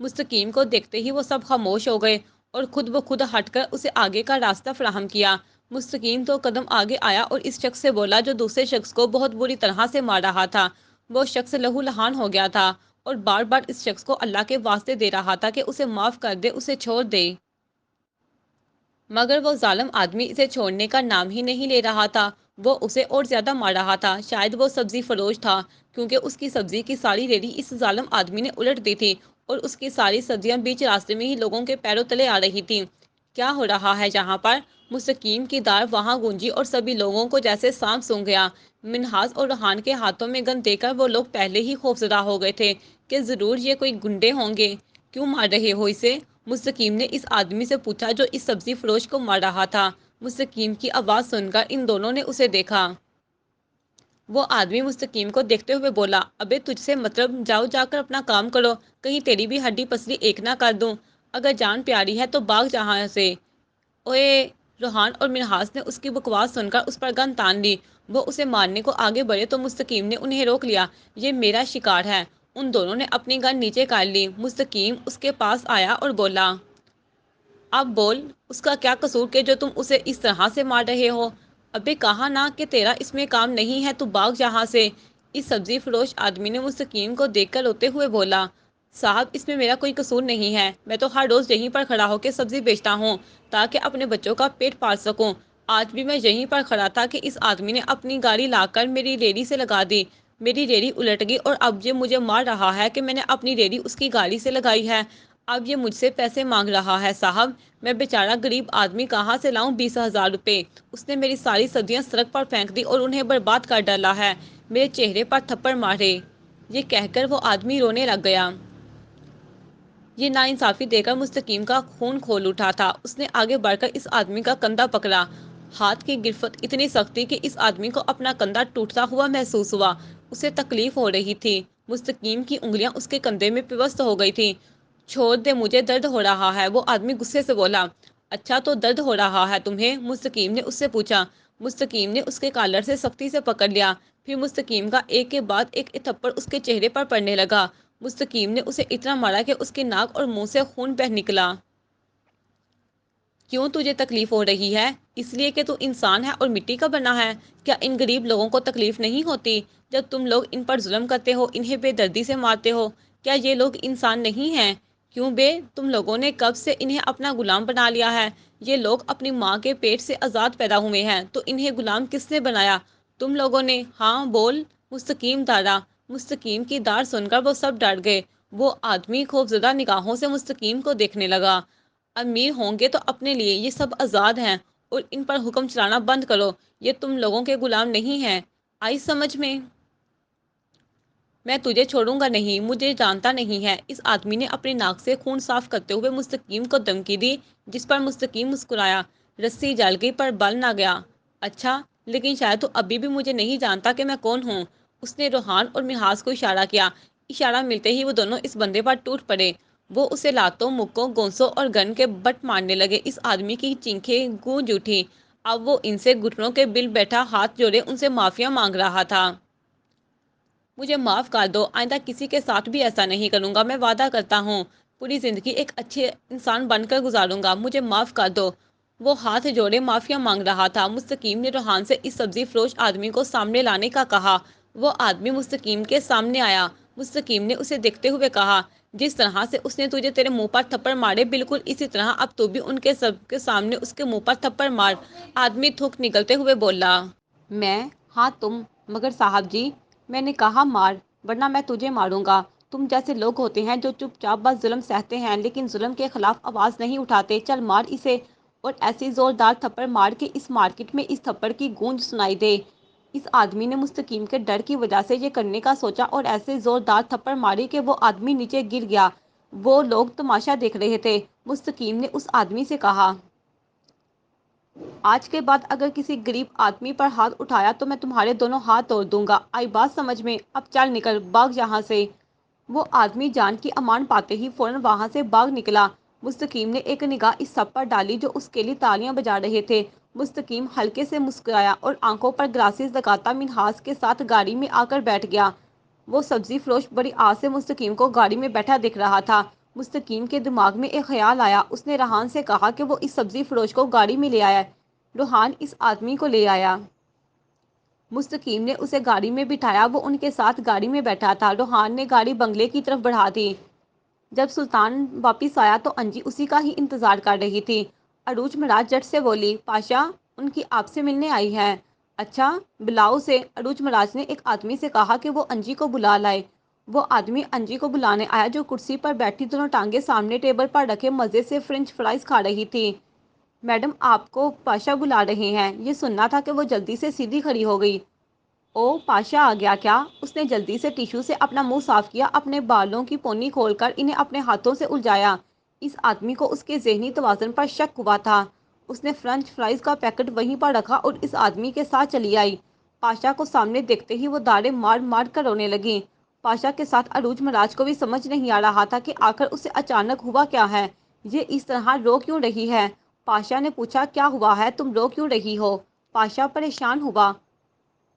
مستقیم کو دیکھتے ہی وہ سب خاموش ہو گئے اور خود بخود ہٹ کر اسے آگے کا راستہ فراہم کیا۔ مستقیم تو قدم آگے آیا اور اس شخص سے بولا جو دوسرے شخص کو بہت بری طرح سے مار رہا تھا۔ وہ شخص لہو لہان ہو گیا تھا اور بار بار اس شخص کو اللہ کے واسطے دے رہا تھا کہ اسے معاف کر دے، اسے چھوڑ دے، مگر وہ ظالم آدمی اسے چھوڑنے کا نام ہی نہیں لے رہا تھا۔ وہ اسے اور زیادہ مار رہا تھا۔ شاید وہ سبزی فروش تھا، کیونکہ اس کی سبزی کی ساری ریڑھی اس ظالم آدمی نے الٹ دی تھی اور اس کی ساری سبزیاں بیچ راستے میں ہی لوگوں کے پیروں تلے آ رہی تھیں۔ کیا ہو رہا ہے یہاں پر؟ مستقیم کی دار وہاں گونجی اور سبھی لوگوں کو جیسے سانپ سونگھ گیا۔ منہاس اور ریحان کے ہاتھوں میں گن دیکھ کر وہ لوگ پہلے ہی خوفزدہ ہو گئے تھے کہ ضرور یہ کوئی گنڈے ہوں گے۔ کیوں مار رہے ہو اسے؟ مستقیم نے اس آدمی سے پوچھا جو اس سبزی فروش کو مار رہا تھا۔ مستقیم کی آواز سن کر ان دونوں نے اسے دیکھا۔ وہ آدمی مستقیم کو دیکھتے ہوئے بولا، ابے تجھ سے مطلب، جاؤ جا کر اپنا کام کرو، کہیں تیری بھی ہڈی پسلی ایک نہ کر دوں۔ اگر جان پیاری ہے تو بھاگ جہاں سے۔ اوئے! ریحان اور منہاس نے اس کی بکواس سن کر اس پر گن تان لی۔ وہ اسے مارنے کو آگے بڑھے تو مستقیم نے انہیں روک لیا۔ یہ میرا شکار ہے۔ ان دونوں نے اپنی گن نیچے کر لی۔ مستقیم اس کے پاس آیا اور بولا، اب بول، اس کا کیا قصور کہ جو تم اسے اس طرح سے مار رہے ہو؟ ابے کہا نا کہ تیرا اس میں کام نہیں ہے، تو بھاگ جہاں سے۔ اس سبزی فروش آدمی نے مستقیم کو دیکھ کر روتے ہوئے بولا، صاحب اس میں میرا کوئی قصور نہیں ہے، میں تو ہر روز یہیں پر کھڑا ہو کے سبزی بیچتا ہوں تاکہ اپنے بچوں کا پیٹ پال سکوں۔ آج بھی میں یہیں پر کھڑا تھا کہ اس آدمی نے اپنی گاڑی لا کر میری ریڑھی سے لگا دی۔ میری ریڑھی الٹ گئی اور اب یہ مجھے مار رہا ہے کہ میں نے اپنی ریڑھی اس کی گاڑی سے لگائی ہے۔ اب یہ مجھ سے پیسے مانگ رہا ہے۔ صاحب میں بیچارہ غریب آدمی کہاں سے لاؤں 20,000 روپے؟ اس نے میری ساری سبزیاں سڑک پر پھینک دی اور انہیں برباد کر ڈالا ہے، میرے چہرے پر تھپڑ مارے۔ یہ کہہ کر وہ آدمی رونے لگ گیا۔ یہ ناانصافی دیکھ کر مستقیم کا خون کھول اٹھا تھا۔ اس نے آگے بڑھ کر اس آدمی کا کندھا پکڑا۔ ہاتھ کی گرفت اتنی سخت تھی کہ اس آدمی کو اپنا کندھا ٹوٹتا ہوا محسوس ہوا۔ اسے تکلیف ہو رہی تھی۔ مستقیم کی انگلیاں اس کے کندھے میں پیوست ہو گئی تھیں۔ چھوڑ دے مجھے، درد ہو رہا ہے، وہ آدمی غصے سے بولا۔ اچھا تو درد ہو رہا ہے تمہیں؟ مستقیم نے اس سے پوچھا۔ مستقیم نے اس کے کالر سے سختی سے پکڑ لیا۔ پھر مستقیم کا ایک کے بعد ایک تھپڑ اس کے چہرے پر پڑنے لگا۔ مستقیم نے اسے اتنا مارا کہ اس کے ناک اور منہ سے خون بہہ نکلا۔ کیوں تجھے تکلیف ہو رہی ہے؟ اس لیے کہ تو انسان ہے اور مٹی کا بنا ہے۔ کیا ان غریب لوگوں کو تکلیف نہیں ہوتی جب تم لوگ ان پر ظلم کرتے ہو، انہیں بے دردی سے مارتے ہو؟ کیا یہ لوگ انسان نہیں ہیں؟ کیوں بے، تم لوگوں نے کب سے انہیں اپنا غلام بنا لیا ہے؟ یہ لوگ اپنی ماں کے پیٹ سے آزاد پیدا ہوئے ہیں، تو انہیں غلام کس نے بنایا؟ تم لوگوں نے۔ ہاں بول، مستقیم دارا۔ مستقیم کی دار سن کر وہ سب ڈر گئے۔ وہ آدمی خوفزدہ نگاہوں سے مستقیم کو دیکھنے لگا۔ امیر ہوں گے تو اپنے لیے، یہ سب آزاد ہیں اور ان پر حکم چلانا بند کرو، یہ تم لوگوں کے غلام نہیں ہیں۔ آئی سمجھ میں؟ میں تجھے چھوڑوں گا نہیں، مجھے جانتا نہیں ہے۔ اس آدمی نے اپنے ناک سے خون صاف کرتے ہوئے مستقیم کو دھمکی دی، جس پر مستقیم مسکرایا۔ رسی جل گئی پر بل نہ گیا۔ اچھا، لیکن شاید تو ابھی بھی مجھے نہیں جانتا کہ میں کون ہوں۔ اس نے ریحان اور منہاس کو اشارہ کیا۔ اشارہ ملتے ہی وہ دونوں اس بندے پر ٹوٹ پڑے۔ وہ اسے لاتوں، مکوں، گونسوں اور گن کے بٹ مارنے لگے۔ اس آدمی کی چیخیں گونج اٹھی۔ اب وہ ان سے گھٹنوں کے بل بیٹھا ہاتھ جوڑے ان سے معافیا مانگ رہا تھا۔ مجھے معاف کر دو، آئندہ کسی کے ساتھ بھی ایسا نہیں کروں گا، میں وعدہ کرتا ہوں، پوری زندگی ایک اچھے انسان بن کر گزاروں گا، مجھے معاف کر دو۔ وہ ہاتھ جوڑے معافیا مانگ رہا تھا۔ مستقیم نے ریحان سے اس سبزی فروش آدمی کو سامنے لانے کا کہا۔ وہ آدمی مستقیم کے سامنے آیا۔ مستقیم نے اسے دیکھتے ہوئے کہا، جس طرح سے اس نے تجھے تیرے منہ پر تھپڑ مارے، بالکل اسی طرح اب تو بھی ان کے سب کے سامنے اس کے منہ پر تھپڑ مار۔ آدمی تھوک نگلتے ہوئے بولا، میں؟ ہاں تم۔ مگر صاحب جی، میں نے کہا مار، ورنہ میں تجھے ماروں گا۔ تم جیسے لوگ ہوتے ہیں جو چپ چاپ بس ظلم سہتے ہیں، لیکن ظلم کے خلاف آواز نہیں اٹھاتے۔ چل مار اسے، اور ایسی زوردار تھپڑ مار کہ اس مارکیٹ میں اس تھپڑ کی گونج سنائی دے۔ اس آدمی نے مستقیم کے ڈر کی وجہ سے یہ کرنے کا سوچا اور ایسے زوردار تھپڑ ماری کہ وہ آدمی نیچے گر گیا۔ وہ لوگ تماشا دیکھ رہے تھے۔ مستقیم نے اس آدمی سے کہا، آج کے بعد اگر کسی غریب آدمی پر ہاتھ اٹھایا تو میں تمہارے دونوں ہاتھ توڑ دوں گا، آئی بات سمجھ میں؟ اب چل نکل، بھاگ یہاں سے۔ وہ آدمی جان کی امان پاتے ہی فوراً وہاں سے بھاگ نکلا۔ مستقیم نے ایک نگاہ اس سب پر ڈالی جو اس کے لیے تالیاں بجا رہے تھے۔ مستقیم ہلکے سے مسکرایا اور آنکھوں پر گلاسز لگاتا منہاس کے ساتھ گاڑی میں آ کر بیٹھ گیا۔ وہ سبزی فروش بڑی آس سے مستقیم کو گاڑی میں بیٹھا دیکھ رہا تھا۔ مستقیم کے دماغ میں ایک خیال آیا۔ اس نے ریحان سے کہا کہ وہ اس سبزی فروش کو گاڑی میں لے آیا ہے۔ ریحان اس آدمی کو لے آیا۔ مستقیم نے اسے گاڑی میں بٹھایا۔ وہ ان کے ساتھ گاڑی میں بیٹھا تھا۔ ریحان نے گاڑی بنگلے کی طرف بڑھا دی۔ جب سلطان واپس آیا تو انجی اسی کا ہی انتظار کر رہی تھی۔ عروج مراج جٹ سے بولی، پاشا ان کی آپ سے ملنے آئی ہے۔ اچھا بلاؤ اسے۔ عروج مراج نے ایک آدمی سے کہا کہ وہ انجی کو بلا لائے۔ وہ آدمی انجی کو بلانے آیا جو کرسی پر بیٹھی دونوں ٹانگیں سامنے ٹیبل پر رکھے مزے سے فرنچ فرائز کھا رہی تھی۔ میڈم آپ کو پاشا بلا رہے ہیں۔ یہ سننا تھا کہ وہ جلدی سے سیدھی کھڑی ہو گئی۔ او پاشا آ گیا کیا؟ اس نے جلدی سے ٹیشو سے اپنا منہ صاف کیا، اپنے بالوں کی پونی کھول کر انہیں اپنے ہاتھوں سے الجھایا۔ اس آدمی کو اس کے ذہنی توازن پر شک ہوا تھا۔ اس نے فرنچ فرائز کا پیکٹ وہیں پر رکھا اور اس آدمی کے ساتھ چلی آئی۔ پاشا کو سامنے دیکھتے ہی وہ داڑیں مار مار کر رونے لگی۔ پاشا کے ساتھ عروج مراج کو بھی سمجھ نہیں آ رہا تھا کہ آخر اسے اچانک ہوا کیا ہے، یہ اس طرح رو کیوں رہی ہے۔ پاشا نے پوچھا، کیا ہوا ہے، تم رو کیوں رہی ہو؟ پاشا پریشان ہوا۔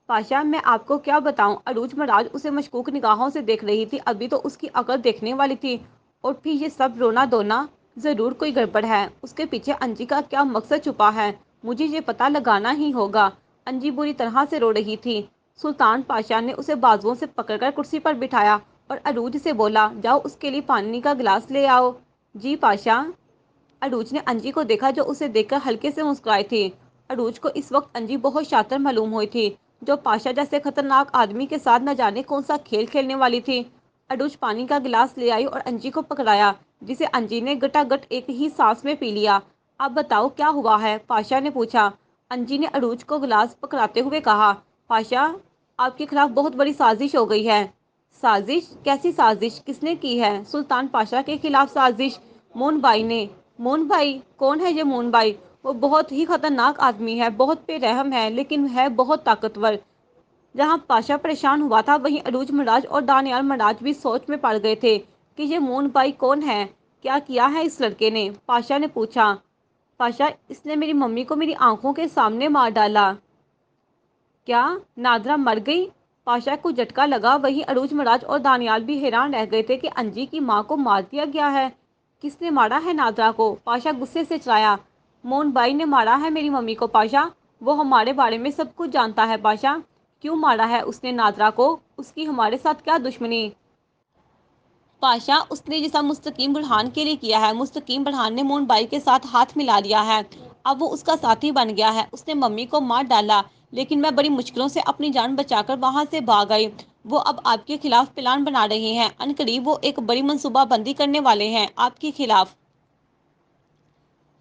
پاشا میں آپ کو کیا بتاؤں؟ عروج مراج اسے مشکوک نگاہوں سے دیکھ رہی تھی۔ ابھی تو اس کی عقل دیکھنے والی تھی اور پھر یہ سب رونا دھونا، ضرور کوئی گڑبڑ ہے۔ اس کے پیچھے انجی کا کیا مقصد چھپا ہے، مجھے یہ پتہ لگانا ہی ہوگا۔ انجی بری طرح سے رو رہی تھی۔ سلطان پاشا نے اسے بازوؤں سے پکڑ کر کرسی پر بٹھایا اور عروج سے بولا، جاؤ اس کے لیے پانی کا گلاس لے آؤ۔ جی پاشا۔ عروج نے انجی کو دیکھا جو اسے دیکھ کر ہلکے سے مسکرائی تھی۔ عروج کو اس وقت انجی بہت شاطر معلوم ہوئی تھی، جو پاشا جیسے خطرناک آدمی کے ساتھ نہ جانے کون سا کھیل کھیلنے والی تھی۔ عروج پانی کا گلاس لے آئی اور انجی کو پکڑایا، جسے انجی نے گٹا گٹ ایک ہی سانس میں پی لیا۔ اب بتاؤ کیا ہوا ہے؟ پاشا نے پوچھا۔ انجی نے عروج کو گلاس پکڑاتے ہوئے کہا، پاشا آپ کے خلاف بہت بڑی سازش ہو گئی ہے۔ سازش؟ کیسی سازش؟ کس نے کی ہے؟ سلطان پاشا کے خلاف سازش؟ مون بھائی نے۔ مون بھائی؟ کون ہے یہ مون بھائی؟ وہ بہت ہی خطرناک آدمی ہے، بہت بے رحم ہے، لیکن ہے بہت طاقتور۔ جہاں پاشا پریشان ہوا تھا وہیں عروج مراج اور دانیال مراج بھی سوچ میں پڑ گئے تھے کہ یہ مون بھائی کون ہے، کیا کیا ہے اس لڑکے نے؟ پاشا نے پوچھا۔ پاشا اس نے میری ممی کو میری آنکھوں کے سامنے مار ڈالا۔ کیا نادرا مر گئی؟ پاشا کو جھٹکا لگا۔ وہیں عروج مراج اور دانیال بھی حیران رہ گئے تھے کہ انجی کی ماں کو مار دیا گیا ہے۔ کس نے مارا ہے نادرا کو؟ پاشا غصے سے چلایا۔ مون بھائی نے مارا ہے میری ممی کو پاشا، وہ ہمارے بارے میں سب کچھ جانتا ہے پاشا۔ کیوں مارا ہے اس نے نادرا کو؟ اس کی ہمارے ساتھ کیا دشمنی؟ پاشا اس نے یہ سب مستقیم برہان کے لیے کیا ہے۔ مستقیم برہان نے مون بھائی کے ساتھ ہاتھ ملا لیا ہے، اب وہ اس کا ساتھی بن گیا ہے۔ اس نے ممی کو مار ڈالا، لیکن میں بڑی مشکلوں سے اپنی جان بچا کر وہاں سے بھاگ آئی۔ وہ اب آپ کے خلاف پلان بنا رہے ہیں، عنقریب وہ ایک بڑی منصوبہ بندی کرنے والے ہیں آپ کے خلاف۔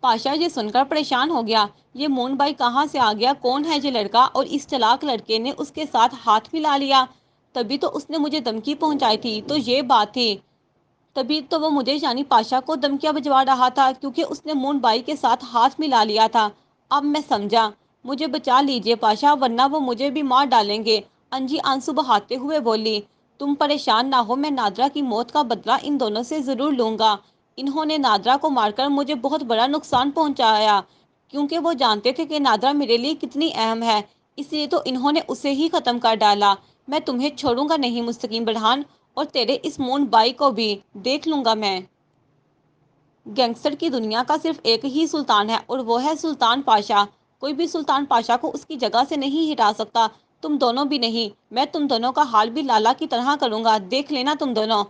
پاشا یہ سن کر پریشان ہو گیا، یہ مون بھائی کہاں سے آ گیا؟ کون ہے یہ لڑکا؟ اور اس چلاک لڑکے نے اس کے ساتھ ہاتھ ملا لیا؟ تبھی تو اس نے مجھے دھمکی پہنچائی تھی، تو یہ بات تھی۔ تبھی تو وہ مجھے یعنی پاشا کو دھمکیاں بھجوا رہا تھا، کیونکہ اس نے مون بھائی کے ساتھ ہاتھ ملا لیا تھا۔ اب میں سمجھا، مجھے بچا لیجئے پاشا، ورنہ وہ مجھے بھی مار ڈالیں گے۔ انجی آنسو بہاتے ہوئے بولی، تم پریشان نہ ہو، میں نادرا کی موت کا بدلہ ان دونوں سے ضرور لوں گا۔ انہوں نے نادرا کو مار کر مجھے بہت بڑا نقصان پہنچایا، کیونکہ وہ جانتے تھے کہ نادرا میرے لیے کتنی اہم ہے، اس لیے تو انہوں نے اسے ہی ختم کر ڈالا۔ میں تمہیں چھوڑوں گا نہیں مستقیم برہان، اور تیرے اس مون بھائی کو بھی دیکھ لوں گا میں۔ گینگسٹر کی دنیا کا صرف ایک ہی سلطان ہے، اور وہ ہے سلطان پاشا۔ کوئی بھی سلطان پاشا کو اس کی جگہ سے نہیں ہٹا سکتا، تم دونوں بھی نہیں۔ میں تم دونوں کا حال بھی لالا کی طرح کروں گا، دیکھ لینا تم دونوں۔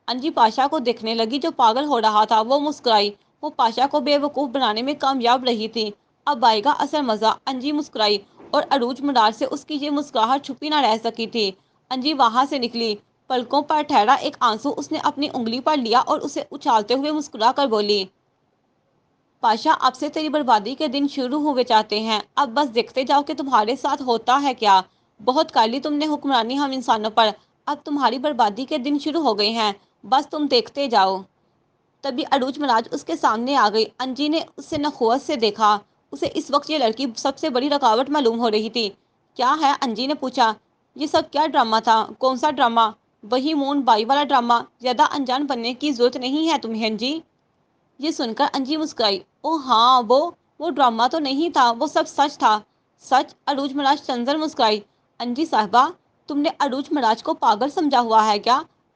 انجی پاشا کو دیکھنے لگی جو پاگل ہو رہا تھا۔ وہ مسکرائی، وہ پاشا کو بے وقوف بنانے میں کامیاب رہی تھی۔ اب آئے گا اصل مزہ۔ انجی مسکرائی اور عروج مراج سے اس کی یہ مسکراہٹ چھپی نہ رہ سکی تھی۔ انجی وہاں سے نکلی، پلکوں پر ٹھہرا ایک آنسو اس نے اپنی انگلی پر لیا اور اسے اچھالتے ہوئے مسکرا کر بولی، پاشا اب سے تیری بربادی کے دن شروع ہوئے چاہتے ہیں، اب بس دیکھتے جاؤ کہ تمہارے ساتھ ہوتا ہے کیا۔ بہت کر لی تم نے حکمرانی ہم انسانوں پر، اب تمہاری بربادی کے دن شروع ہو گئے ہیں، بس تم دیکھتے جاؤ۔ تبھی عروج مراج اس کے سامنے آ گئی۔ انجی نے اسے نخوت سے دیکھا، اسے اس وقت یہ لڑکی سب سے بڑی رکاوٹ معلوم ہو رہی تھی۔ کیا ہے؟ انجی نے پوچھا۔ یہ سب کیا ڈرامہ تھا؟ کون سا ڈرامہ؟ وہی مون بائی والا ڈرامہ۔ زیادہ انجان بننے کی ضرورت نہیں ہے تمہیں انجی۔ یہ سن کر انجی مسکرائی، او ہاں وہ ڈرامہ تو نہیں تھا، وہ سب سچ تھا۔ سچ؟ عروج مراج چنزر مسکرائی۔ انجی صاحبہ، تم نے عروج مراج کو پاگل سمجھا ہوا ہے کیا؟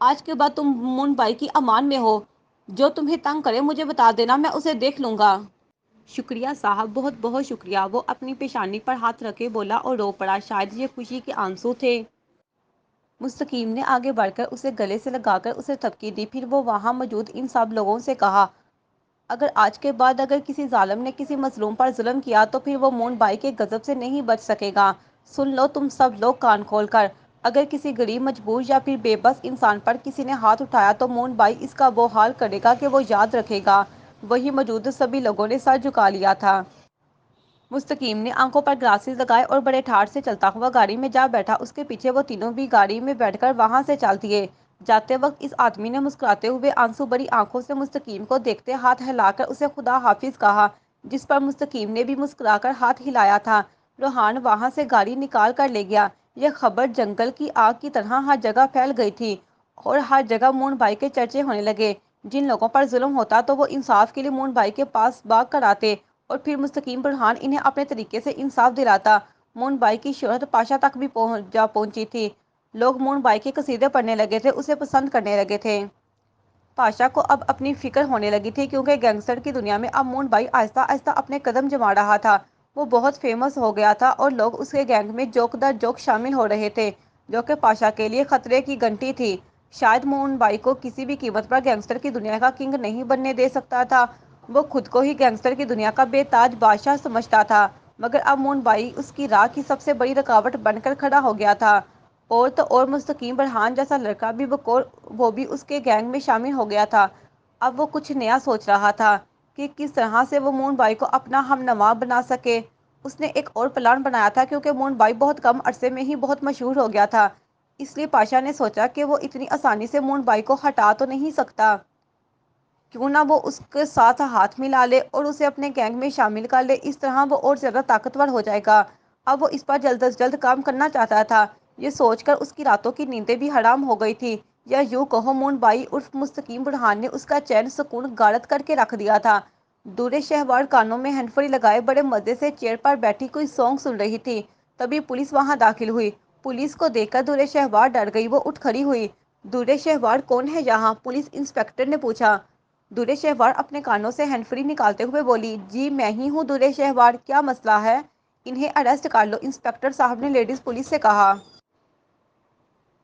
آج کے بعد تم مون بائی کی امان میں ہو، جو تمہیں تنگ کرے مجھے بتا دینا، میں اسے دیکھ لوں گا۔ شکریہ صاحب، بہت بہت شکریہ۔ وہ اپنی پیشانی پر ہاتھ رکھے بولا اور رو پڑا، شاید یہ خوشی کے آنسو تھے۔ مستقیم نے آگے بڑھ کر اسے گلے سے لگا کر اسے تھپکی دی، پھر وہ وہاں موجود ان سب لوگوں سے کہا، اگر آج کے بعد اگر کسی ظالم نے کسی مظلوم پر ظلم کیا تو پھر وہ مون بائی کے غضب سے نہیں بچ سکے گا۔ سن لو تم سب لوگ کان کھول کر، اگر کسی غریب، مجبور یا پھر بے بس انسان پر کسی نے ہاتھ اٹھایا تو مون بائی اس کا وہ حال کرے گا کہ وہ یاد رکھے گا۔ وہیں موجود سبھی لوگوں نے سر جھکا لیا تھا۔ مستقیم نے آنکھوں پر گلاسز لگائے اور بڑے ٹھاٹ سے چلتا ہوا گاڑی میں جا بیٹھا۔ اس کے پیچھے وہ تینوں بھی گاڑی میں بیٹھ کر وہاں سے چل دیے۔ جاتے وقت اس آدمی نے مسکراتے ہوئے آنسو بھری آنکھوں سے مستقیم کو دیکھتے ہاتھ ہلا کر اسے خدا حافظ کہا، جس پر مستقیم نے بھی مسکرا کر ہاتھ ہلایا تھا۔ روحان وہاں سے گاڑی نکال کر لے گیا۔ یہ خبر جنگل کی آگ کی طرح ہر جگہ پھیل گئی تھی اور ہر جگہ مون بائی کے چرچے ہونے لگے۔ جن لوگوں پر ظلم ہوتا تو وہ انصاف کے لیے مون بائی کے پاس بھاگ کر آتے اور پھر مستقیم برہان انہیں اپنے طریقے سے انصاف دلاتا۔ مون بائی کی شہرت پاشا تک بھی پہنچی تھی۔ لوگ مون بائی کے قصیدے پڑھنے لگے تھے، اسے پسند کرنے لگے تھے۔ پاشا کو اب اپنی فکر ہونے لگی تھی، کیونکہ گینگسٹر کی دنیا میں اب مون بائی آہستہ آہستہ اپنے قدم جما رہا تھا۔ وہ بہت فیمس ہو گیا تھا اور لوگ اس کے گینگ میں جوک در جوک شامل ہو رہے تھے، جو کہ پاشا کے لیے خطرے کی گھنٹی تھی۔ شاید مون بائی کو کسی بھی قیمت پر گینگسٹر کی دنیا کا کنگ نہیں بننے دے سکتا تھا۔ وہ خود کو ہی گینگسٹر کی دنیا کا بے تاج بادشاہ سمجھتا تھا، مگر اب مون بائی اس کی راہ کی سب سے بڑی رکاوٹ بن کر کھڑا ہو گیا تھا۔ اور تو اور مستقیم برہان جیسا لڑکا بھی بکور وہ بھی اس کے گینگ میں شامل ہو گیا تھا۔ اب وہ کچھ نیا سوچ رہا تھا کہ کس طرح سے وہ مون بائی کو اپنا ہم نوا بنا سکے۔ اس نے ایک اور پلان بنایا تھا، کیونکہ مون بائی بہت کم عرصے میں ہی بہت مشہور ہو گیا تھا، اس لیے پاشا نے سوچا کہ وہ اتنی آسانی سے مون بائی کو ہٹا تو نہیں سکتا۔ کیوں نہ وہ اس کے ساتھ ہاتھ ملا لے اور اسے اپنے گینگ میں شامل کر لے، اس طرح وہ اور زیادہ طاقتور ہو جائے گا۔ اب وہ اس پر جلد از جلد کام کرنا چاہتا تھا۔ یہ سوچ کر اس کی راتوں کی نیندیں بھی حرام ہو گئی تھی، یا یوں کہو مون بائی عرف مستقیم برہان نے اس کا چین سکون غارت کر کے رکھ دیا تھا۔ دورے شہوار کانوں میں ہینڈ فری لگائے بڑے مزے سے چیئر پر بیٹھی کوئی سانگ سن رہی تھی۔ تبھی پولیس وہاں داخل ہوئی۔ پولیس کو دیکھ کر دورے شہوار ڈر گئی، وہ اٹھ کھڑی ہوئی۔ دورے شہوار کون ہے یہاں؟ پولیس انسپکٹر نے پوچھا۔ دورے شہوار اپنے کانوں سے ہینڈ فری نکالتے ہوئے بولی، جی میں ہی ہوں دورے شہوار، کیا مسئلہ ہے؟ انہیں اریسٹ کر لو، انسپکٹر صاحب نے لیڈیز پولیس سے کہا۔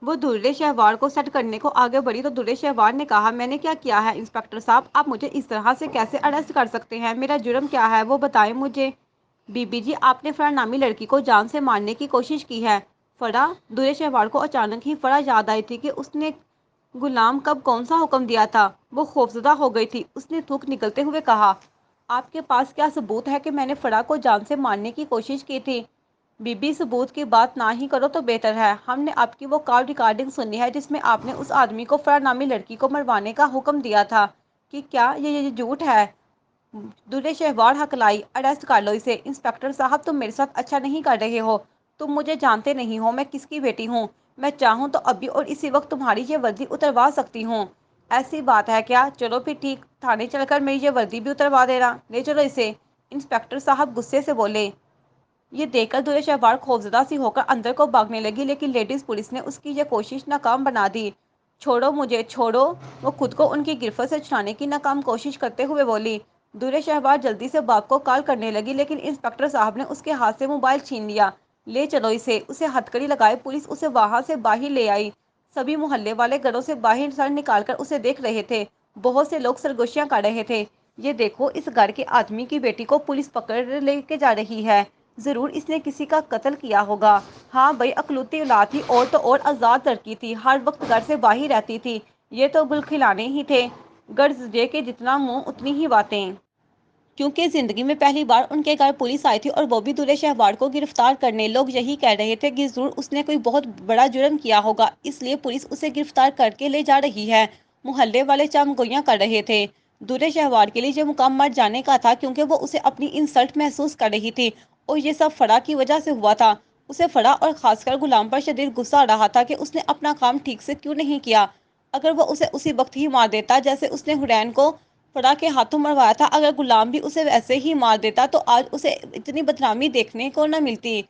وہ دورے شہوار کو سیٹ کرنے کو آگے بڑھی تو دورے شہوار نے کہا، میں نے کیا کیا ہے انسپکٹر صاحب؟ آپ مجھے اس طرح سے کیسے اریسٹ کر سکتے ہیں؟ میرا جرم کیا ہے وہ بتائیں مجھے۔ بی بی جی، آپ نے فرح نامی لڑکی کو جان سے مارنے کی کوشش کی ہے۔ فرح؟ دورے شہوار کو اچانک ہی فرح یاد آئی تھی کہ اس نے غلام کب کون سا حکم دیا تھا۔ وہ خوفزدہ ہو گئی تھی۔ اس نے تھوک نکلتے ہوئے کہا، آپ کے پاس کیا ثبوت ہے کہ میں نے فرح کو جان سے مارنے کی کوشش کی تھی؟ بی بی، ثبوت کی بات نہ ہی کرو تو بہتر ہے۔ ہم نے آپ کی وہ کال ریکارڈنگ سنی ہے جس میں آپ نے اس آدمی کو فرح نامی لڑکی کو مروانے کا حکم دیا تھا کہ کیا یہ جھوٹ ہے؟ دورے شہوار ہکلائی، اریسٹ کر لو اسے۔ انسپکٹر صاحب تم میرے ساتھ اچھا نہیں کر رہے ہو۔ تم مجھے جانتے نہیں ہو میں کس کی بیٹی ہوں۔ میں چاہوں تو ابھی اور اسی وقت تمہاری یہ وردی اتروا سکتی ہوں۔ ایسی بات ہے کیا؟ چلو پھر ٹھیک، تھانے چل کر میری یہ وردی بھی اتروا دینا، لے چلو اسے، انسپکٹر صاحب غصے سے بولے۔ یہ دیکھ کر دورے شہوار خوفزدہ سی ہو کر اندر کو بھاگنے لگی، لیکن لیڈیز پولیس نے اس کی یہ کوشش ناکام بنا دی۔ چھوڑو مجھے، چھوڑو، وہ خود کو ان کی گرفت سے چھڑانے کی ناکام کوشش کرتے ہوئے بولی۔ دورے شہوار جلدی سے باپ کو کال کرنے لگی، لیکن انسپکٹر صاحب نے اس کے ہاتھ سے موبائل چھین لیا۔ لے چلو اسے، اسے ہتکڑی لگائے پولیس اسے وہاں سے باہر لے آئی۔ سبھی محلے والے گھروں سے باہر سر نکال کر اسے دیکھ رہے تھے۔ بہت سے لوگ سرگوشیاں کر رہے تھے، یہ دیکھو اس گھر کے آدمی کی بیٹی کو پولیس پکڑ لے کے جا رہی ہے، ضرور اس نے کسی کا قتل کیا ہوگا۔ ہاں بھئی، اکلوتی اولاد تھی اور تو اور آزاد لڑکی تھی، ہر وقت گھر سے باہر رہتی تھی، یہ تو گلکھلانے ہی تھے، غرض یہ کہ جتنا منہ اتنی ہی باتیں۔ کیونکہ زندگی میں پہلی بار ان کے گھر پولیس آئی تھی اور وہ بھی دورے شہوار کو گرفتار کرنے۔ لوگ یہی کہہ رہے تھے کہ ضرور اس نے کوئی بہت بڑا جرم کیا ہوگا، اس لیے پولیس اسے گرفتار کر کے لے جا رہی ہے۔ محلے والے چم گویاں کر رہے تھے۔ دورے شہوار کے لیے یہ مقام مر جانے کا تھا، کیونکہ وہ اسے اپنی انسلٹ محسوس کر رہی تھی اور یہ سب فرح کی وجہ سے ہوا تھا۔ اسے فرح اور خاص کر غلام پر شدید غصہ آ رہا تھا کہ اس نے اپنا کام ٹھیک سے کیوں نہیں کیا۔ اگر وہ اسے اسی وقت ہی مار دیتا جیسے اس نے حرین کو فرح کے ہاتھوں مروایا تھا، اگر غلام بھی اسے ویسے ہی مار دیتا تو آج اسے اتنی بدنامی دیکھنے کو نہ ملتی۔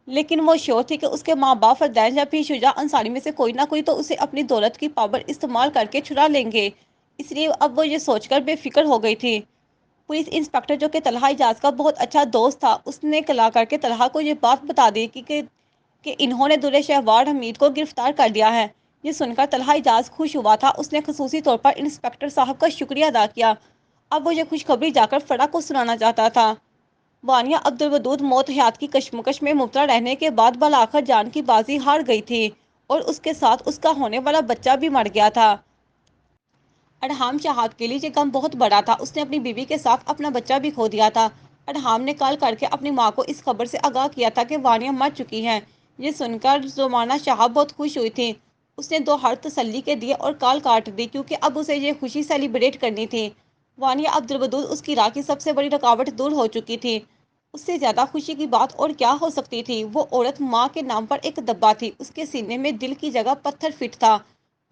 لیکن وہ شور تھی کہ اس کے ماں باپ فردین یا پھر شجاع انصاری میں سے کوئی نہ کوئی تو اسے اپنی دولت کی پاور استعمال کر کے چھڑا لیں گے۔ اس لیے اب وہ یہ سوچ کر بے فکر ہو گئی تھی۔ پولیس انسپکٹر جو کہ طلحہ اجاز کا بہت اچھا دوست تھا، اس نے کلا کر کے طلحہ کو یہ بات بتا دی کہ انہوں نے دولت شہوار حمید کو گرفتار کر لیا ہے۔ یہ سن کر طلحہ اجاز خوش ہوا تھا۔ اس نے خصوصی طور پر انسپکٹر صاحب کا شکریہ ادا کیا۔ اب وہ یہ خوشخبری جا کر فرا کو سنانا چاہتا تھا۔ وانیہ عبدالودود موت حیات کی کشمکش میں مبتلا رہنے کے بعد بالآخر جان کی بازی ہار گئی تھی اور اس کے ساتھ اس کا ہونے والا بچہ بھی مر گیا تھا۔ ارحام شہاب کے لیے یہ غم بہت بڑا تھا۔ اس نے اپنی بیوی کے ساتھ اپنا بچہ بھی کھو دیا تھا۔ ارحام نے کال کر کے اپنی ماں کو اس خبر سے آگاہ کیا تھا کہ وانیہ مر چکی ہے۔ یہ سن کر زمانہ شہاب بہت خوش ہوئی تھی۔ اس نے 2 ہاتھ تسلی کے دیے اور کال کاٹ دی کیونکہ اب اسے یہ خوشی سیلیبریٹ کرنی تھی۔ وانیہ عبدالودود اس کی راہ کی سب سے بڑی رکاوٹ دور ہو چکی تھی۔ اس سے زیادہ خوشی کی بات اور کیا ہو سکتی تھی؟ وہ عورت ماں کے نام پر ایک دبا تھی۔ اس کے سینے میں دل کی جگہ پتھر فٹ تھا۔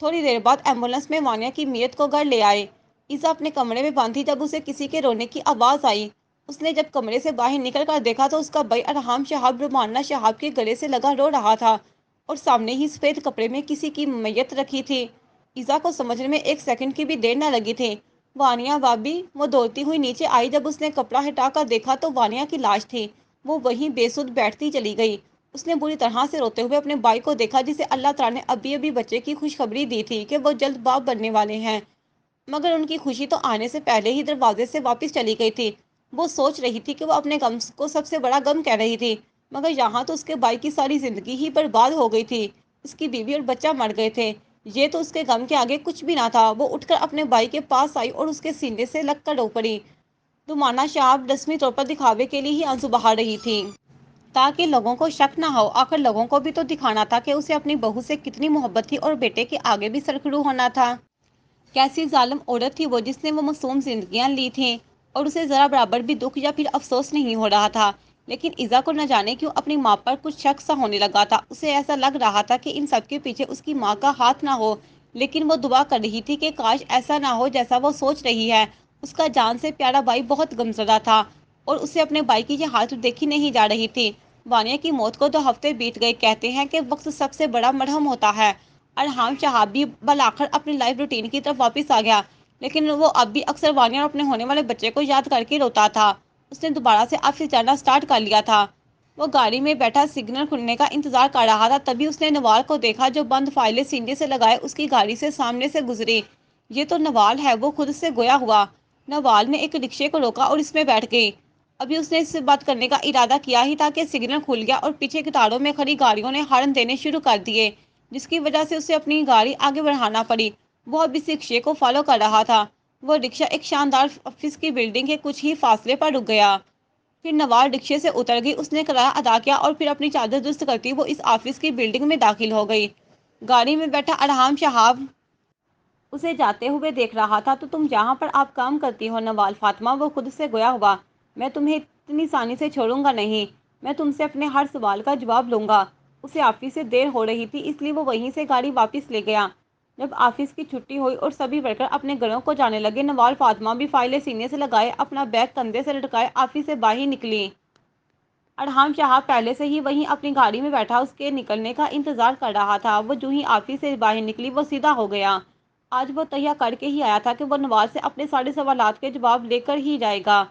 تھوڑی دیر بعد ایمبولینس میں وانیہ کی میت کو گھر لے آئے۔ ایزا اپنے کمرے میں بند تھی جب اسے کسی کے رونے کی آواز آئی۔ اس نے جب کمرے سے باہر نکل کر دیکھا تو اس کا بھائی ارحام شہاب رومانہ شہاب کے گلے سے لگا رو رہا تھا اور سامنے ہی سفید کپڑے میں کسی کی میت رکھی تھی۔ ایزا کو سمجھنے میں 1 سیکنڈ کی بھی دیر نہ لگی تھی۔ وانیہ بابی، وہ دوڑتی ہوئی نیچے آئی۔ جب اس نے کپڑا ہٹا کر دیکھا تو وانیہ کی لاش تھی۔ وہ وہیں بے سود بیٹھتی چلی گئی۔ اس نے بری طرح سے روتے ہوئے اپنے بھائی کو دیکھا جسے اللہ تعالیٰ نے ابھی بچے کی خوشخبری دی تھی کہ وہ جلد باپ بننے والے ہیں، مگر ان کی خوشی تو آنے سے پہلے ہی دروازے سے واپس چلی گئی تھی۔ وہ سوچ رہی تھی کہ وہ اپنے غم کو سب سے بڑا غم کہہ رہی تھی، مگر یہاں تو اس کے بھائی کی ساری زندگی ہی برباد ہو گئی تھی۔ اس کی بیوی اور بچہ مر گئے تھے۔ یہ تو اس کے غم کے آگے کچھ بھی نہ تھا۔ وہ اٹھ کر اپنے بھائی کے پاس آئی اور اس کے سینے سے لگ کر رو پڑی۔ رومانہ شہاب رسمی طور پر دکھاوے کے لیے ہی آنسو بہا رہی تھی تاکہ لوگوں کو شک نہ ہو۔ آخر لوگوں کو بھی تو دکھانا تھا کہ اسے اپنی بہو سے کتنی محبت تھی اور بیٹے کے آگے بھی سرخرو ہونا تھا۔ کیسی ظالم عورت تھی وہ جس نے وہ معصوم زندگیاں لی تھیں اور اسے ذرا برابر بھی دکھ یا پھر افسوس نہیں ہو رہا تھا۔ لیکن ایزا کو نہ جانے کیوں اپنی ماں پر کچھ شک سا ہونے لگا تھا۔ اسے ایسا لگ رہا تھا کہ ان سب کے پیچھے اس کی ماں کا ہاتھ نہ ہو، لیکن وہ دعا کر رہی تھی کہ کاش ایسا نہ ہو جیسا وہ سوچ رہی ہے۔ اس کا جان سے پیارا بھائی بہت غمزدہ تھا اور اسے اپنے بھائی کی یہ حالت دیکھی نہیں جا رہی تھی۔ وانیہ کی موت کو 2 ہفتے بیت گئے۔ کہتے ہیں کہ وقت سب سے بڑا مرہم ہوتا ہے۔ ارحام شہاب بھی بالآخر اپنی لائف روٹین کی طرف واپس آ گیا، لیکن وہ اب بھی اکثر وانیہ اور اپنے ہونے والے بچے کو یاد کر کے روتا تھا۔ اس نے دوبارہ سے آفس جانا سٹارٹ کر لیا تھا۔ وہ گاڑی میں بیٹھا سگنل کھلنے کا انتظار کر رہا تھا، تبھی اس نے نوال کو دیکھا جو بند فائلیں سینے سے لگائے اس کی گاڑی سے سامنے سے گزری۔ یہ تو نوال ہے، وہ خود سے گویا ہوا۔ نوال نے ایک رکشے کو روکا اور اس میں بیٹھ گئی۔ ابھی اس نے اس سے بات کرنے کا ارادہ کیا ہی تھا کہ سگنل کھل گیا اور پیچھے قطاروں میں کھڑی گاڑیوں نے ہارن دینے شروع کر دیے، جس کی وجہ سے اسے اپنی گاڑی آگے بڑھانا پڑی۔ وہ اب اس رکشے کو فالو کر رہا تھا۔ وہ رکشہ ایک شاندار آفس کی بلڈنگ کے کچھ ہی فاصلے پر رک گیا۔ پھر نوال رکشے سے اتر گئی۔ اس نے کرایہ ادا کیا اور پھر اپنی چادر درست کرتی وہ اس آفس کی بلڈنگ میں داخل ہو گئی۔ گاڑی میں بیٹھا ارحام شہاب اسے جاتے ہوئے دیکھ رہا تھا۔ تو تم جہاں پر آپ کام کرتی ہو نوال فاطمہ، وہ خود سے گویا ہوا، میں تمہیں اتنی آسانی سے چھوڑوں گا نہیں۔ میں تم سے اپنے ہر سوال کا جواب لوں گا۔ اسے آفس سے دیر ہو رہی تھی، اس لیے وہ وہیں سے گاڑی واپس لے گیا۔ جب آفس کی چھٹی ہوئی اور سبھی ورکر اپنے گھروں کو جانے لگے، نوال فاطمہ بھی فائلیں سینے سے لگائے اپنا بیگ کندھے سے لٹکائے آفس سے باہر نکلی۔ ارحام شہاب پہلے سے ہی وہیں اپنی گاڑی میں بیٹھا اس کے نکلنے کا انتظار کر رہا تھا۔ وہ جو ہی آفس سے باہر نکلی وہ سیدھا ہو گیا۔ آج وہ تہیہ کر کے ہی آیا تھا کہ وہ نوال سے اپنے سارے سوالات کے جواب لے کر ہی جائے گا۔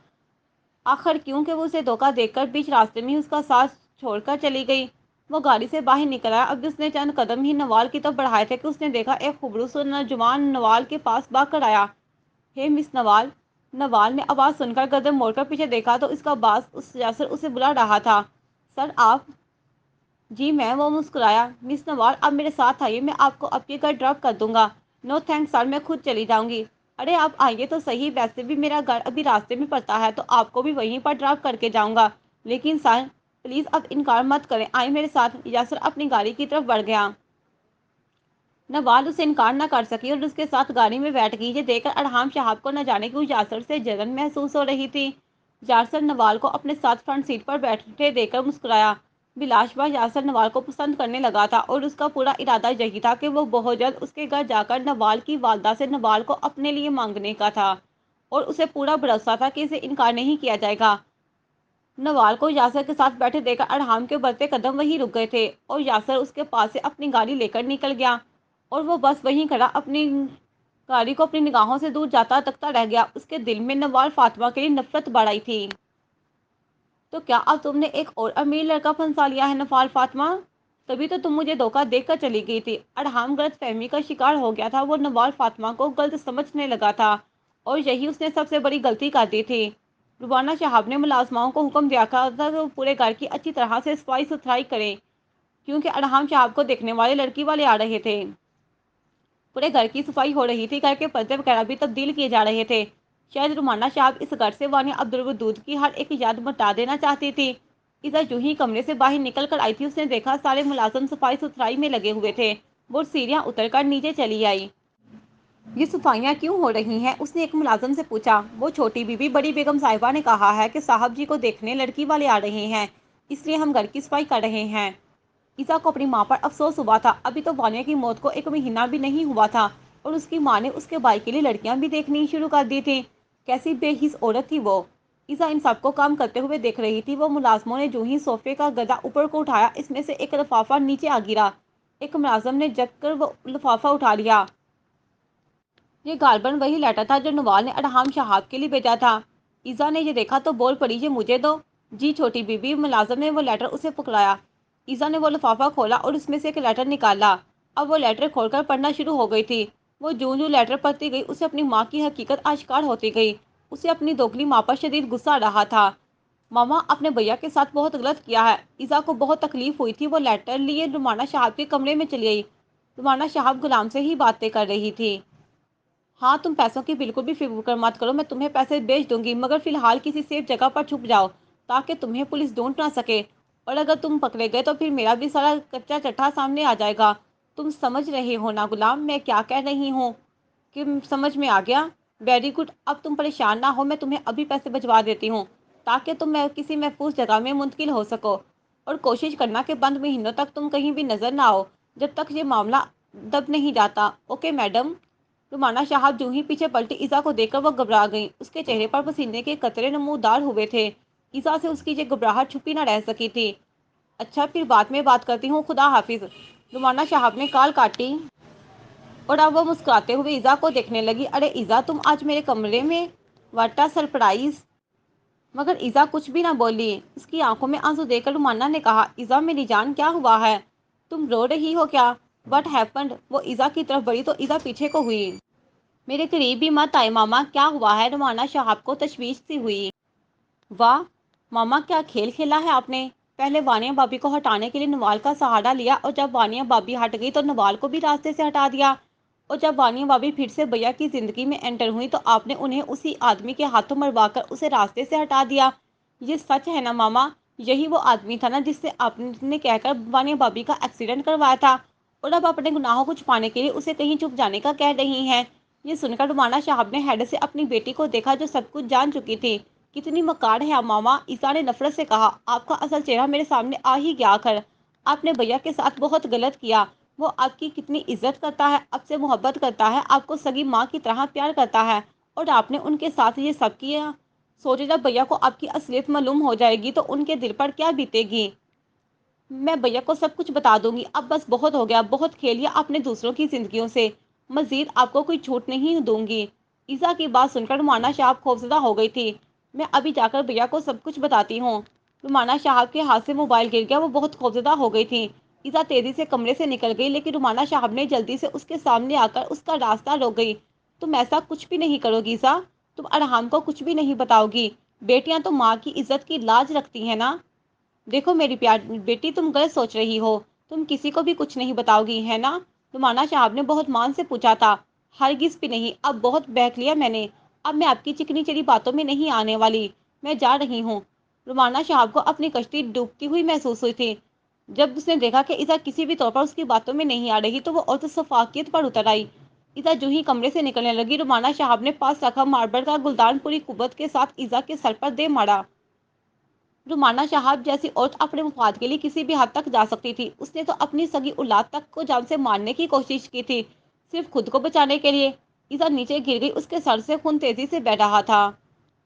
آخر کیوں کہ وہ اسے دھوکہ دے کر بیچ راستے میں ہی اس کا ساتھ چھوڑ کر چلی گئی۔ وہ گاڑی سے باہر نکل آیا۔ اب اس نے چند قدم ہی نوال کی طرف بڑھائے تھے کہ اس نے دیکھا ایک خوبصورت نوجوان نوال کے پاس بھاگ کر آیا۔ ہے مس نوال۔ نوال نے آواز سن کر گردن موڑ کر پیچھے دیکھا تو اس کا باس یاسر اسے بلا رہا تھا۔ سر آپ؟ جی میں، وہ مسکرایا۔ مس نوال آپ میرے ساتھ آئیے، میں آپ کو آپ کے گھر ڈراپ کر دوں گا۔ نو تھینکس سر، میں خود چلی جاؤں گی۔ ارے آپ آئیے تو صحیح، ویسے بھی میرا گھر ابھی راستے میں پڑتا ہے تو آپ کو بھی وہیں پر ڈراپ کر کے جاؤں گا۔ لیکن سر پلیز اب انکار مت کریں، آئیں میرے ساتھ۔ یاسر اپنی گاڑی کی طرف بڑھ گیا۔ نوال اسے انکار نہ کر سکی اور اس کے ساتھ گاڑی میں بیٹھ گئی۔ یہ دیکھ کر ارحام شہاب کو نہ جانے کیوں یاسر سے جلن محسوس ہو رہی تھی۔ یاسر نوال کو اپنے ساتھ فرنٹ سیٹ پر بیٹھے دیکھ کر مسکرایا۔ بلاشبہ یاسر نوال کو پسند کرنے لگا تھا اور اس کا پورا ارادہ یہی تھا کہ وہ بہت جلد اس کے گھر جا کر نوال کی والدہ سے نوال کو اپنے لیے مانگنے کا تھا اور اسے پورا بھروسہ تھا کہ اسے انکار نہیں کیا جائے گا۔ نوال کو یاسر کے ساتھ بیٹھے دیکھ کر ارحام کے بڑھتے قدم وہیں رک گئے تھے اور یاسر اس کے پاس سے اپنی گاڑی لے کر نکل گیا اور وہ بس وہیں کھڑا اپنی گاڑی کو اپنی نگاہوں سے دور جاتا تکتا رہ گیا۔ اس کے دل میں نوال فاطمہ کے لیے نفرت بڑھ آئی تھی۔ تو کیا اب تم نے ایک اور امیر لڑکا پھنسا لیا ہے نوال فاطمہ؟ تبھی تو تم مجھے دھوکہ دے کر چلی گئی تھی۔ ارحام غلط فہمی کا شکار ہو گیا تھا، وہ نوال فاطمہ کو غلط سمجھنے لگا تھا اور یہی اس نے سب سے بڑی غلطی کر دی تھی۔ روبانہ شہاب نے ملازماؤں کو حکم دیا تھا کہ وہ پورے گھر کی اچھی طرح سے صفائی ستھرائی کریں کیونکہ ارحام شہاب کو دیکھنے والے لڑکی والے آ رہے تھے۔ پورے گھر کی صفائی ہو رہی تھی، گھر کے پردے وغیرہ بھی تبدیل کیے جا رہے تھے۔ شاید رومانہ شہاب اس گھر سے وانیہ عبدالودود کی ہر ایک یاد مٹا دینا چاہتی تھی۔ ایزا جو ہی کمرے سے باہر نکل کر آئی تھی، اس نے دیکھا سارے ملازم صفائی ستھرائی میں لگے ہوئے تھے۔ وہ سیڑھیاں اتر کر نیچے چلی آئی۔ یہ صفائیاں کیوں ہو رہی ہیں؟ اس نے ایک ملازم سے پوچھا۔ وہ چھوٹی بی بی بڑی بیگم صاحبہ نے کہا ہے کہ صاحب جی کو دیکھنے لڑکی والے آ رہے ہیں، اس لیے ہم گھر کی صفائی کر رہے ہیں۔ ایزا کو اپنی ماں پر افسوس ہوا تھا۔ ابھی تو وانیہ کی موت کو 1 مہینہ بھی نہیں ہوا تھا اور اس کی ماں نے اس کے بھائی کے لیے لڑکیاں بھی دیکھنی شروع کر دی تھی۔ کیسی بے حس عورت تھی وہ! ایزا ان سب کو کام کرتے ہوئے دیکھ رہی تھی۔ وہ ملازموں نے جو ہی صوفے کا گدا اوپر کو اٹھایا، اس میں سے ایک لفافہ نیچے آ گرا۔ ایک ملازم نے جھک کر وہ لفافہ اٹھا لیا۔ یہ غالباً وہی لیٹر تھا جو نوال نے ارحام شہاب کے لیے بھیجا تھا۔ ایزا نے یہ دیکھا تو بول پڑی، یہ مجھے دو۔ جی چھوٹی بی بی۔ ملازم نے وہ لیٹر اسے پکڑایا۔ ایزا نے وہ لفافہ کھولا اور اس میں سے ایک لیٹر نکالا۔ اب وہ لیٹر کھول کر پڑھنا شروع ہو گئی تھی۔ وہ جوں جوں لیٹر پڑھتی گئی، اسے اپنی ماں کی حقیقت آشکار ہوتی گئی۔ اسے اپنی دوگلی ماں پر شدید غصہ آ رہا تھا۔ ماما اپنے بھیا کے ساتھ بہت غلط کیا ہے۔ ایزا کو بہت تکلیف ہوئی تھی۔ وہ لیٹر لیے رومانہ شہاب کے کمرے میں چلی گئی۔ رومانہ شہاب غلام سے ہی باتیں کر رہی تھی۔ ہاں تم پیسوں کی بالکل بھی فکر مت کرو، میں تمہیں پیسے بھیج دوں گی، مگر فی الحال کسی سیف جگہ پر چھپ جاؤ تاکہ تمہیں پولیس ڈھونڈ نہ سکے، اور اگر تم پکڑے گئے تو پھر میرا بھی سارا کچا چٹھا سامنے آ جائے گا۔ تم سمجھ رہے ہو نا غلام، میں کیا کہہ رہی ہوں؟ کہ سمجھ میں آ گیا؟ ویری گڈ، اب تم پریشان نہ ہو، میں تمہیں ابھی پیسے بھجوا دیتی ہوں تاکہ تم کسی محفوظ جگہ میں منتقل ہو سکو، اور کوشش کرنا کہ بند مہینوں تک تم کہیں بھی نظر نہ آؤ جب تک یہ معاملہ دب نہیں جاتا۔ Okay madam. رومانہ شہاب جو ہی پیچھے پلٹی، ایزا کو دیکھ کر وہ گھبرا گئی۔ اس کے چہرے پر پسینے کے قطرے نمودار ہوئے تھے۔ ایزا سے اس کی یہ گھبراہٹ چھپی نہ رہ سکی تھی۔ اچھا پھر بعد میں بات کرتی ہوں، خدا حافظ۔ رومانہ شہاب نے کال کاٹی اور اب وہ مسکراتے ہوئے ایزا کو دیکھنے لگی۔ ارے ایزا، تم آج میرے کمرے میں؟ What a surprise! مگر ایزا کچھ بھی نہ بولی۔ اس کی آنکھوں میں آنسو دیکھ کر رومانہ نے کہا، ایزا میری جان، کیا ہوا ہے؟ تم رو رہی ہو کیا؟ What happened? وہ ایزا کی طرف بڑھی تو ایزا پیچھے کو ہوئی۔ میرے قریب بھی مت آئے ماما، کیا ہوا ہے؟ رومانہ شہاب کو تشویش سی ہوئی۔ واہ ماما، کیا کھیل کھیلا ہے آپ نے! پہلے وانیہ بھابھی کو ہٹانے کے لیے نوال کا سہارا لیا، اور جب وانیہ بھابھی ہٹ گئی تو نوال کو بھی راستے سے ہٹا دیا، اور جب وانیہ بھابھی پھر سے بھیا کی زندگی میں انٹر ہوئی تو آپ نے انہیں اسی آدمی کے ہاتھوں مروا کر اسے راستے سے ہٹا دیا۔ یہ سچ ہے نا ماما؟ یہی وہ آدمی تھا نا جس سے آپ نے کہہ کر وانیہ بھابھی کا ایکسیڈنٹ کروایا تھا، اور اب اپنے گناہوں کو چھپانے کے لیے اسے کہیں چھپ جانے کا کہہ رہی ہیں؟ یہ سن کر رومانہ شہاب نے حیرت سے اپنی بیٹی کو دیکھا جو سب کچھ جان چکی تھی۔ کتنی مکار ہے ماما! ایزا نے نفرت سے کہا، آپ کا اصل چہرہ میرے سامنے آ ہی گیا آخر۔ آپ نے بھیا کے ساتھ بہت غلط کیا۔ وہ آپ کی کتنی عزت کرتا ہے، آپ سے محبت کرتا ہے، آپ کو سگی ماں کی طرح پیار کرتا ہے، اور آپ نے ان کے ساتھ یہ سب کیا۔ سوچے جب بھیا کو آپ کی اصلیت معلوم ہو جائے گی تو ان کے دل پر کیا بیتے گی۔ میں بھیا کو سب کچھ بتا دوں گی۔ اب بس بہت ہو گیا، بہت کھیل لیا آپ نے دوسروں کی زندگیوں سے، مزید آپ کو کوئی چھوٹ نہیں دوں گی۔ ایزا کی بات سن کر رومانہ شہاب خوفزدہ ہو گئی تھی۔ میں ابھی جا کر بھیا کو سب کچھ بتاتی ہوں۔ رومانہ شہاب کے ہاتھ سے موبائل گر گیا، وہ بہت خوفزدہ ہو گئی تھی۔ ایزا تیزی سے کمرے سے نکل گئی، لیکن رومانہ شہاب نے جلدی سے اس کے سامنے آ کر اس کا راستہ روک گئی۔ تم ایسا کچھ بھی نہیں کرو گی ایزا، تم ارحام کو کچھ بھی نہیں بتاؤ گی؟ بیٹیاں تو ماں کی عزت کی لاج رکھتی ہیں نا۔ دیکھو میری پیاری بیٹی، تم غلط سوچ رہی ہو، تم کسی کو بھی کچھ نہیں بتاؤ گی، ہے نا؟ رومانہ شہاب نے بہت مان سے پوچھا تھا۔ ہرگز بھی نہیں، اب بہت بہک لیا میں نے، اب میں آپ کی چکنی چڑی باتوں میں نہیں آنے والی، میں جا رہی ہوں۔ رومانہ شہاب کو اپنی کشتی ڈوبتی ہوئی محسوس ہوئی تھی۔ جب اس نے دیکھا کہ ایزا کسی بھی طور پر اس کی باتوں میں نہیں آ رہی تو وہ اور شفافیت پر اتر آئی۔ ایزا جو ہی کمرے سے نکلنے لگی، رومانہ شہاب نے پاس رکھا ماربل کا گلدان پوری قوت کے ساتھ ایزا کے سر پر دے مارا۔ رومانہ شہاب جیسی عورت اپنے مفاد کے لیے کسی بھی حد تک جا سکتی تھی۔ اس نے تو اپنی سگی اولاد تک کو جان سے مارنے کی کوشش کی تھی، صرف خود کو بچانے کے لیے۔ ایزا نیچے گر گئی، اس کے سر سے خون تیزی سے بہہ رہا تھا۔